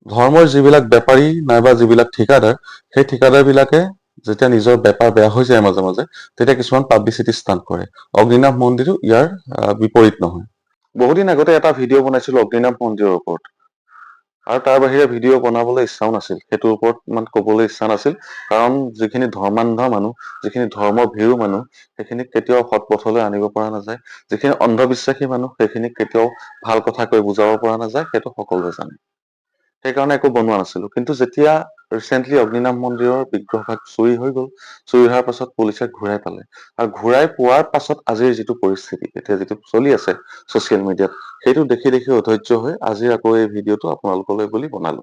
ধৰ্মৰ যিবিলাক বেপাৰী নাইবা যিবিলাক ঠিকাদাৰ, সেই ঠিকাদাৰবিলাকে যেতিয়া নিজৰ বেপাৰ বেয়া হৈ যায় মাজে মাজে, তেতিয়া কিছুমান পাব্লিচিটি ষ্টাণ্ট কৰে। অগ্নিনাভ মন্দিৰো ইয়াৰ বিপৰীত নহয়। বহুদিন আগতে এটা ভিডিঅ' বনাইছিলো অগ্নিনাভ মন্দিৰৰ ওপৰত, আৰু তাৰ বাহিৰে ভিডিঅ' বনাবলৈ ইচ্ছাও নাছিল। সেইটোৰ ওপৰত ইমান ক'বলৈ ইচ্ছা নাছিল, কাৰণ যিখিনি ধৰ্মান্ধ মানুহ, যিখিনি ধৰ্মৰ ভীৰু মানুহ, সেইখিনিক কেতিয়াও সৎ পথলৈ আনিব পৰা নাযায়। যিখিনি অন্ধবিশ্বাসী মানুহ, সেইখিনিক কেতিয়াও ভাল কথা কৈ বুজাব পৰা নাযায়, সেইটো সকলোৱে জানে। সেইকাৰণে একো বনোৱা নাছিলো। কিন্তু যেতিয়া ৰিচেণ্টলি অগ্নিনাভ মন্দিৰৰ বিগ্ৰহভাগ চুৰি হৈ গ'ল, চুৰি হোৱাৰ পাছত পুলিচে ঘূৰাই পালে, আৰু ঘূৰাই পোৱাৰ পাছত আজিৰ যিটো পৰিস্থিতি, এতিয়া যিটো চলি আছে ছচিয়েল মিডিয়াত, সেইটো দেখি দেখি অধৈৰ্য হৈ আজি আকৌ এই ভিডিঅ'টো আপোনালোকলৈ বুলি বনালো।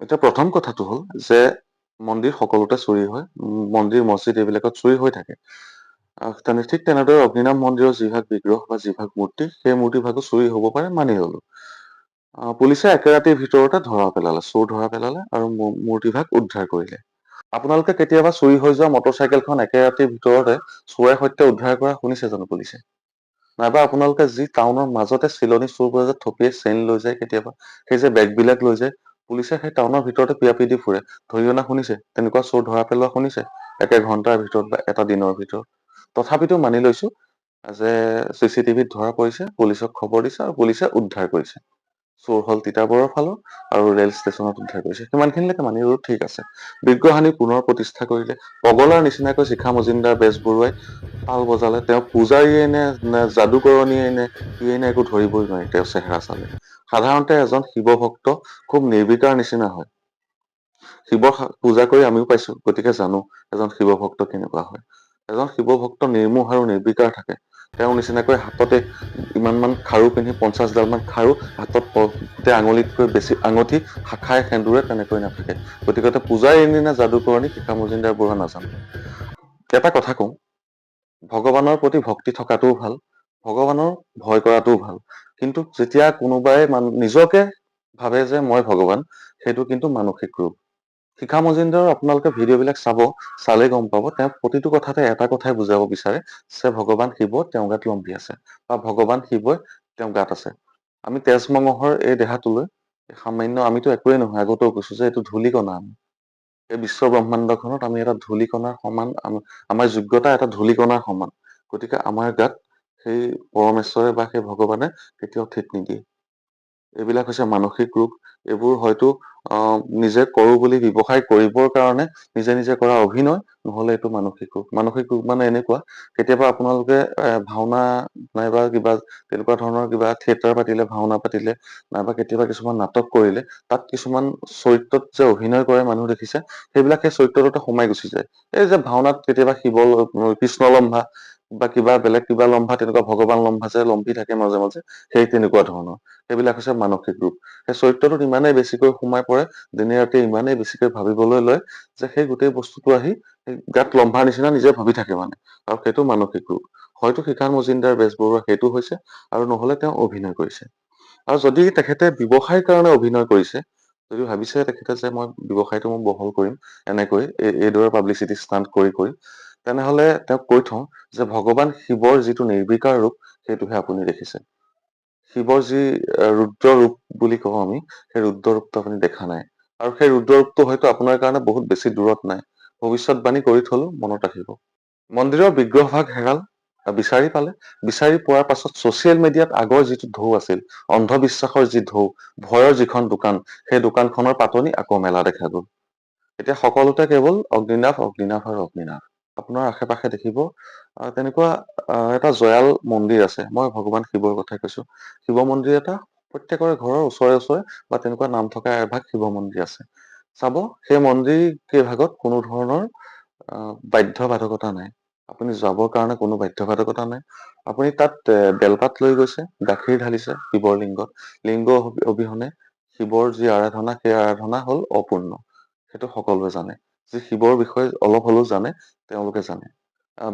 এতিয়া প্ৰথম কথাটো হ'ল যে মন্দিৰ সকলোতে চুৰি হয়, মন্দিৰ মছজিদ এইবিলাকত চুৰি হৈ থাকে। ঠিক তেনেদৰে অগ্নিনাভ মন্দিৰৰ যিভাগ বিগ্ৰহ বা যিভাগ মূৰ্তি, সেই মূৰ্তি ভাগো চুৰি হ'ব পাৰে, মানি ললো। পুলিচে একে ৰাতিৰ ভিতৰতে ধৰা পেলালে, চোৰ ধৰা পেলালে, আৰু মূৰ্তিভাগ উদ্ধাৰ কৰিলে। আপোনালোকে কেতিয়াবা চুৰি হৈ যোৱা মটৰ চাইকেলখন একে ৰাতিৰ ভিতৰতে চোৰে সৈতে উদ্ধাৰ কৰা শুনিছে জানো পুলিচে? নাইবা আপোনালোকে যি টাউনৰ মাজতে চিলনী চোৰবোৰে যে থপিয়াই চেইন লৈ যায় কেতিয়াবা, সেই যে বেগ বিলাক লৈ যায়, পুলিচে সেই টাউনৰ ভিতৰতে পিয়াপি দি ফুৰে, ধৰি অনা শুনিছে? তেনেকুৱা চোৰ ধৰা পেলোৱা শুনিছে একে ঘন্টাৰ ভিতৰত বা এটা দিনৰ ভিতৰত? তথাপিতো মানি লৈছো যে চিচিটিভিত ধৰা পৰিছে, পুলিচক খবৰ দিছে, আৰু পুলিচে উদ্ধাৰ কৰিছে। চোৰ হল তিতাবৰৰ ফালৰ, আৰু ৰেল ষ্টেচনত উদ্ধাৰ কৰিছে। সিমানখিনিলৈকে মানি ললো, ঠিক আছে। বিগ্ৰহানী পুনৰ প্ৰতিষ্ঠা কৰিলে, পগলাৰ নিচিনাকৈ শিখা মজিন্দৰ বেজবৰুৱাই তাল বজালে। তেওঁ পূজাৰীয়ে নে যাদুকৰণীয়ে নে কিয়ে নে, একো ধৰিবই নোৱাৰি তেওঁৰ চেহেৰা চালে। সাধাৰণতে এজন শিৱ ভক্ত খুব নিৰ্বিকাৰ নিচিনা হয়। শিৱক পূজা কৰি আমিও পাইছো, গতিকে জানো এজন শিৱ ভক্ত কেনেকুৱা হয়। এজন শিৱ ভক্ত নিৰ্মোহ আৰু নিৰ্বিকাৰ থাকে। তেওঁৰ নিচিনাকৈ হাততে ইমান মান খাৰু পিন্ধি, 50ডাল মান খাৰু হাতত, গোটেই আঙুলিতকৈ বেছি আঙুঠি, শাখাই সেন্দুৰে তেনেকৈ নাথাকে। গতিকে পূজাৰিনী নে যাদুকৰণী শিখা মজিন্দৰ বৰুৱা নাজানো। এটা কথা কওঁ, ভগৱানৰ প্ৰতি ভক্তি থকাটোও ভাল, ভগৱানৰ ভয় কৰাটোও ভাল। কিন্তু যেতিয়া কোনোবাই নিজকে ভাবে যে মই ভগৱান, সেইটো কিন্তু মানসিক ৰোগ। শিখা মজিন্দৰ আপোনালোকে ভিডিঅ' বিলাক চালে গম পাব, তেওঁ প্ৰতিটো কথাতে এটা কথাই বুজাব বিচাৰে যে ভগৱান শিৱ তেওঁৰ গাত লম্ভি আছে, বা ভগৱান শিৱই তেওঁৰ গাত আছে। আমি তেজ মঙহৰ এই দেহাটোলৈ সামান্য, আমিতো একোৱেই নহয়, আগতেও কৈছো যে এইটো ধূলিকণা। এই বিশ্ব ব্ৰহ্মাণ্ডখনত আমি এটা ধূলিকণাৰ সমান, আমাৰ যোগ্যতা এটা ধূলিকণাৰ সমান। গতিকে আমাৰ গাত সেই পৰমেশ্বৰে বা সেই ভগৱানে কেতিয়াও ঠিক নিদিয়ে। এইবিলাক হৈছে মানসিক ৰোগ। এইবোৰ হয়তো নিজে কৰো বুলি ব্যৱসায় কৰিবৰ কাৰণে নিজে নিজে কৰা অভিনয়, নহলে এইটো মানসিক ৰোগ। মানসিক ৰোগ মানে এনেকুৱা, কেতিয়াবা আপোনালোকে ভাওনা নাইবা কিবা তেনেকুৱা ধৰণৰ কিবা থিয়েটাৰ পাতিলে, ভাওনা পাতিলে, নাইবা কেতিয়াবা কিছুমান নাটক কৰিলে, তাত কিছুমান চৰিত্ৰত যে অভিনয় কৰে মানুহ দেখিছে, সেইবিলাক সেই চৰিত্ৰটোতে সোমাই গুচি যায়। এই যে ভাওনাত কেতিয়াবা কৃষ্ণ লম্ভা বা কিবা বেলেগ কিবা লম্ভা, তেনেকুৱা ভগৱান লম্ভা যে লম্ভি থাকে মাজে মাজে, সেই তেনেকুৱা ধৰণৰ। সেইবিলাক হৈছে মানসিক ৰোগ। সেই চৰিত্ৰটোত ইমানেই বেছিকৈ সোমাই পৰে, দিনে ৰাতি ইমানেই বেছিকৈ ভাবিবলৈ লয়, যে সেই গোটেই বস্তুটো আহি গাত লম্ভাৰ নিচিনা নিজে ভাবি থাকে মানে, আৰু সেইটো মানসিক ৰোগ। হয়তো শিখা মজিন্দৰ বেজবৰুৱা সেইটো হৈছে, আৰু নহলে তেওঁ অভিনয় কৰিছে। আৰু যদি তেখেতে ব্যৱসায়ৰ কাৰণে অভিনয় কৰিছে, যদি ভাবিছে তেখেতে যে মই ব্যৱসায়টো মই বহল কৰিম, এনেকৈ এইদৰে পাব্লিচিটি ষ্টাণ্ট কৰি কৰি, তেনেহলে তেওঁক কৈ থওঁ যে ভগৱান শিৱৰ যিটো নিৰ্বিকাৰ ৰূপ, সেইটোহে আপুনি দেখিছে। শিৱৰ যি ৰুদ্ৰ ৰূপ বুলি কওঁ আমি, সেই ৰুদ্ৰ ৰূপটো আপুনি দেখা নাই। আৰু সেই ৰুদ্ৰ ৰূপটো হয়তো আপোনাৰ কাৰণে বহুত বেছি দূৰত নাই। ভৱিষ্যতবাণী কৰি থলো, মনত ৰাখিব। মন্দিৰৰ বিগ্ৰহ ভাগ হেৰাল, বিচাৰি পালে। বিচাৰি পোৱাৰ পাছত ছচিয়েল মিডিয়াত আগৰ যিটো ঢৌ আছিল, অন্ধবিশ্বাসৰ যি ঢৌ, ভয়ৰ যিখন দোকান, সেই দোকানখনৰ পাতনি আকৌ মেলা দেখা গল। এতিয়া সকলোতে কেৱল অগ্নিনাভ, অগ্নিনাভ আৰু অগ্নিনাভ। আপোনাৰ আশে পাশে দেখিব তেনেকুৱা এটা জয়াল মন্দিৰ আছে, মই ভগৱান শিৱৰ কথা কৈছো। শিৱ মন্দিৰ এটা প্ৰত্যেকৰে ঘৰৰ ওচৰে ওচৰে বা তেনেকুৱা নাম থকা এভাগ শিৱ মন্দিৰ আছে। চাব, সেই মন্দিৰ কেইভাগত কোনো ধৰণৰ বাধ্য বাধকতা নাই। আপুনি যাবৰ কাৰণে কোনো বাধ্য বাধকতা নাই। আপুনি তাত বেলপাত লৈ গৈছে, গাখীৰ ঢালিছে শিৱৰ লিংগত, লিংগ অবিহনে শিৱৰ যি আৰাধনা, সেই আৰাধনা হল অপূৰ্ণ। সেইটো সকলোৱে জানে। যি শিৱৰ বিষয়ে অলপ হলেও জানে, তেওঁলোকে জানে।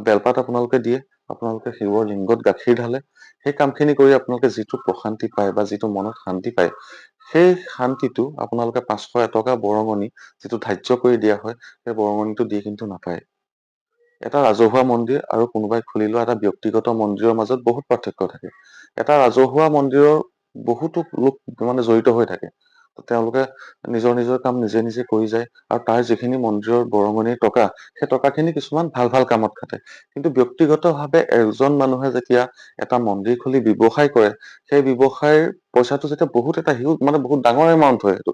বেলপাত আপোনালোকে দিয়ে, আপোনালোকে শিৱৰ লিংগত গাখীৰ ঢালে, সেই কামখিনি কৰি আপোনালোকে যিটো প্ৰশান্তি পায় বা যিটো মনত শান্তি পায়, সেই শান্তিটো আপোনালোকে 500 এটকা বৰঙণি যিটো ধাৰ্য কৰি দিয়া হয়, সেই বৰঙণিটো দি কিন্তু নাপায়। এটা ৰাজহুৱা মন্দিৰ আৰু কোনোবাই খুলি লোৱা এটা ব্যক্তিগত মন্দিৰৰ মাজত বহুত পাৰ্থক্য থাকে। এটা ৰাজহুৱা মন্দিৰৰ বহুতো লোক মানে জড়িত হৈ থাকে। তেওঁলোকে নিজৰ কাম নিজে কৰি যায় আৰু তাৰ যিখিনি মন্দিৰৰ বৰঙণিৰ টকা, সেই টকাখিনি কিছুমান ভাল কামত খাটে। কিন্তু ব্যক্তিগতভাৱে এজন মানুহে যেতিয়া এটা মন্দিৰ খুলি ব্যৱসায় কৰে, সেই ব্যৱসায়ৰ পইচাটো যেতিয়া বহুত এটা হিউজ মানে বহুত ডাঙৰ এমাউন্ট হয় সেইটো।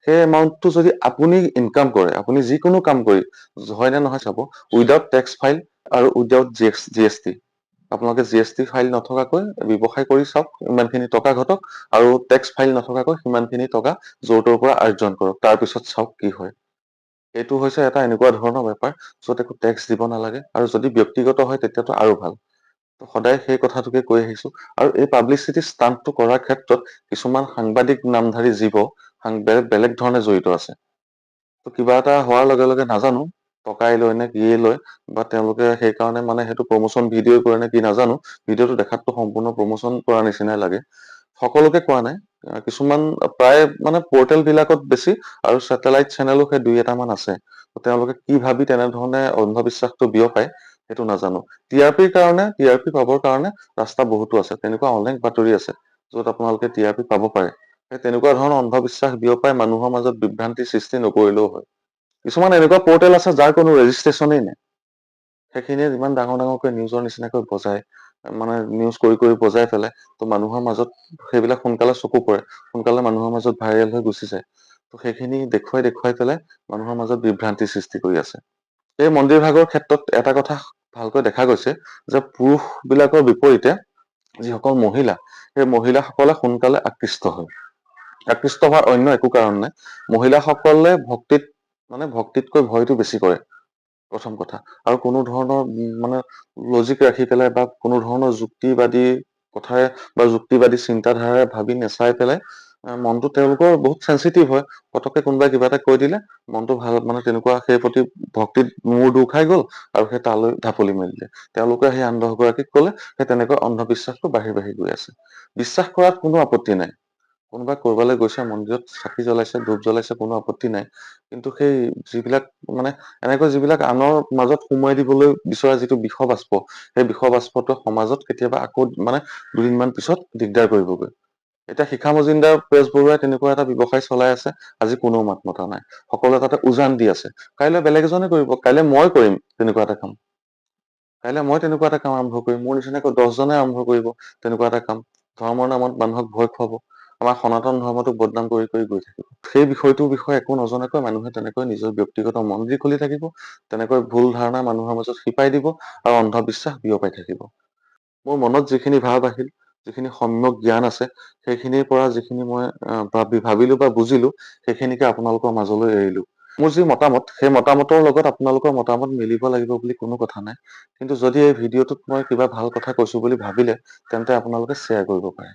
সেই এমাউন্টটো যদি আপুনি ইনকাম কৰে, আপুনি যিকোনো কাম কৰি, হয় নে নহয় চাব, উইদাউট টেক্স ফাইল আৰু উইদাউট GST। আপোনালোকে GST ফাইল নথকাকৈ ব্যৱসায় কৰি চাওক, ইমানখিনি টকা ঘটক, আৰু টেক্স ফাইল নথকাকৈ সিমানখিনি টকা য'ৰ ত'ৰ পৰা আৰ্জন কৰক। তাৰ পিছত চাওক কি হয়। এইটো হৈছে এটা এনেকুৱা ধৰণৰ বেপাৰ য'ত একো টেক্স দিব নালাগে, আৰু যদি ব্যক্তিগত হয় তেতিয়াতো আৰু ভাল। সদায় সেই কথাটোকে কৈ আহিছো। আৰু এই পাব্লিচিটি ষ্টাণ্টটো কৰাৰ ক্ষেত্ৰত কিছুমান সাংবাদিক নামধাৰী জীৱ বেলেগ ধৰণে জড়িত আছে। তো কিবা এটা হোৱাৰ লগে লগে নাজানো টকাই লয় নে কিয়ে লয়, বা তেওঁলোকে সেইকাৰণে মানে সেইটো প্ৰমোচন ভিডিঅ কৰে নে কি নাজানো। ভিডিঅ'টো দেখাতটো সম্পূৰ্ণ প্ৰমোচন কৰা নিচিনাই লাগে। সকলোকে কোৱা নাই, কিছুমান প্ৰায় মানে পৰ্টেল বিলাকত বেছি, আৰু চেটেলাইট চেনেলো সেই 2-এটা মান আছে। তেওঁলোকে কি ভাবি তেনেধৰণে অন্ধবিশ্বাসটো বিয়পায় সেইটো নাজানো। TRPৰ কাৰণে, TRP পাবৰ কাৰণে ৰাস্তা বহুতো আছে। তেনেকুৱা অনেক বাতৰি আছে য'ত আপোনালোকে TRP পাব পাৰে। সেই তেনেকুৱা ধৰণৰ অন্ধবিশ্বাস বিয়পাই মানুহৰ মাজত বিভ্ৰান্তি সৃষ্টি নকৰিলেও হয়। কিছুমান এনেকুৱা পৰ্টেল আছে যাৰ কোনো ৰেজিষ্ট্ৰেশ্যনেই নাই। সেইখিনিয়ে যিমান ডাঙৰকৈ নিউজৰ নিচিনাকৈ বজায়, মানে নিউজ কৰি বজাই পেলাই, তো মানুহৰ মাজত সেইবিলাক সোনকালে চকু পৰে, সোনকালে মানুহৰ মাজত ভাইৰেল হৈ গুচি যায়। তো সেইখিনি দেখুৱাই পেলাই মানুহৰ মাজত বিভ্ৰান্তি সৃষ্টি কৰি আছে। এই মন্দিৰ ভাগৰ ক্ষেত্ৰত এটা কথা ভালকৈ দেখা গৈছে যে পুৰুষ বিলাকৰ বিপৰীতে যিসকল মহিলা, সেই মহিলাসকলে সোনকালে আকৃষ্ট হয়। আকৃষ্ট হোৱাৰ অন্য একো কাৰণ নাই। মহিলাসকলে ভক্তিতকৈ ভয়টো বেছি কৰে, প্ৰথম কথা। আৰু কোনো ধৰণৰ মানে লজিক ৰাখি পেলাই বা কোনো ধৰণৰ যুক্তিবাদী কথাৰে বা যুক্তিবাদী চিন্তাধাৰাৰে ভাবি নেচাই পেলাই মনটো তেওঁলোকৰ বহুত চেঞ্চিটিভ হয়। পতককে কোনোবাই কিবা এটা কৈ দিলে মনটো ভাল, মানে তেনেকুৱা সেই প্ৰতি ভক্তিত মূৰ দোৰ খাই গ'ল, আৰু সেই তালৈ ঢাপলি মেলিলে। তেওঁলোকে সেই আন 10 গৰাকীক কলে, সেই তেনেকৈ অন্ধবিশ্বাসটো বাঢ়ি গৈ আছে। বিশ্বাস কৰাত কোনো আপত্তি নাই। কোনোবাই কৰবালৈ গৈছে, মন্দিৰত চাকি জ্বলাইছে, ধূপ জ্বলাইছে, কোনো আপত্তি নাই। কিন্তু সেই যিবিলাক মানে এনেকৈ যিবিলাক আনৰ মাজত সোমোৱাই দিবলৈ বিচৰা যিটো বিষবাষ্প, সেই বিষবাষ্পটোৱে সমাজত কেতিয়াবা আকৌ মানে দুদিনমান পিছত দিগদাৰ কৰিবগৈ। এতিয়া শিখা মজিন্দৰ, প্ৰেছ বৰুৱাই তেনেকুৱা এটা ব্যৱসায় চলাই আছে। আজি কোনো মাত মতা নাই, সকলোৱে তাতে উজান দি আছে। কাইলৈ বেলেগ এজনে কৰিব, কাইলৈ মই কৰিম তেনেকুৱা এটা কাম। আৰম্ভ কৰিম, মোৰ নিচিনাকৈ 10জনে আৰম্ভ কৰিব তেনেকুৱা এটা কাম। ধৰ্মৰ নামত মানুহক ভয় খুৱাব, আমাৰ সনাতন ধৰ্মটোক বদনাম কৰি গৈ থাকিব। সেই বিষয়টোৰ বিষয়ে একো নজনাকৈ মানুহে তেনেকৈ নিজৰ ব্যক্তিগত মন্দিৰ খুলি থাকিব, তেনেকৈ ভুল ধাৰণা মানুহৰ মাজত শিপাই দিব, আৰু অন্ধবিশ্বাস বিয়পাই থাকিব। মোৰ মনত যিখিনি ভাৱ আহিল, যিখিনি সম্যক জ্ঞান আছে, সেইখিনিৰ পৰা যিখিনি মই ভাবিলো বা বুজিলো, সেইখিনিকে আপোনালোকৰ মাজলৈ এৰিলো। মোৰ যি মতামত, সেই মতামতৰ লগত আপোনালোকৰ মতামত মিলিব লাগিব বুলি কোনো কথা নাই। কিন্তু যদি এই ভিডিঅ'টোত মই কিবা ভাল কথা কৈছো বুলি ভাবিলে, তেন্তে আপোনালোকে শ্বেয়াৰ কৰিব পাৰে।